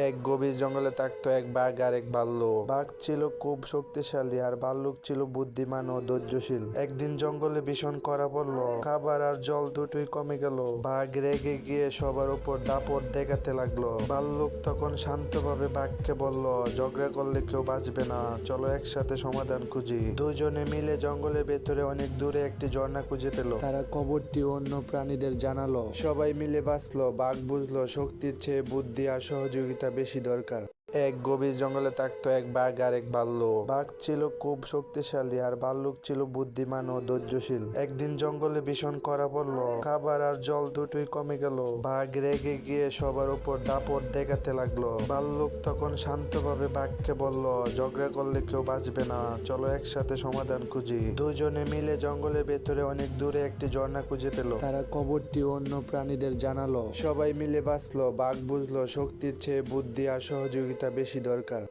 এক গভীর জঙ্গলে থাকতো এক বাঘ আর এক ভাল্লুক। বাঘ ছিল খুব শক্তিশালী আর ভাল্লুক ছিল বুদ্ধিমান ও ধৈর্যশীল। একদিন জঙ্গলে ভীষণ খরা পড়লো, খাবার আর জল দুটোই কমে গেল। বাঘ রেগে গিয়ে সবার উপর দাপট দেখাতে লাগলো। ভাল্লুক তখন শান্তভাবে বাঘকে বলল, ঝগড়া করলে কেউ বাঁচবে না, চলো একসাথে সমাধান খুঁজি। দুজনে মিলে জঙ্গলের ভেতরে অনেক দূরে একটি ঝর্ণা খুঁজে পেল। তারা খবরটি অন্য প্রাণীদের জানালো। সবাই মিলে বাঁচলো। বাঘ বুঝলো শক্তির চেয়ে বুদ্ধি আর সহযোগিতা বেশি দরকার। এক গভীর জঙ্গলে থাকতো এক বাঘ আর এক ভাল্লুক। বাঘ ছিল খুব শক্তিশালী আর ভাল্লুক ছিল বুদ্ধিমান ও ধৈর্যশীল। একদিন জঙ্গলে ভীষণ খরা পড়লো, খাবার আর জল দুটোই কমে গেল। বাঘ রেগে গিয়ে সবার উপর দাপট দেখাতে লাগলো। ভাল্লুক তখন শান্তভাবে বাঘকে বলল, ঝগড়া করলে কেউ বাঁচবে না, চলো একসাথে সমাধান খুঁজি। দুজনে মিলে জঙ্গলের ভেতরে অনেক দূরে একটি ঝর্ণা খুঁজে পেল। তারা খবরটি অন্য প্রাণীদের জানালো। সবাই মিলে বাঁচলো। বাঘ বুঝলো শক্তির চেয়ে বুদ্ধি আর সহযোগিতা বেশি দরকার।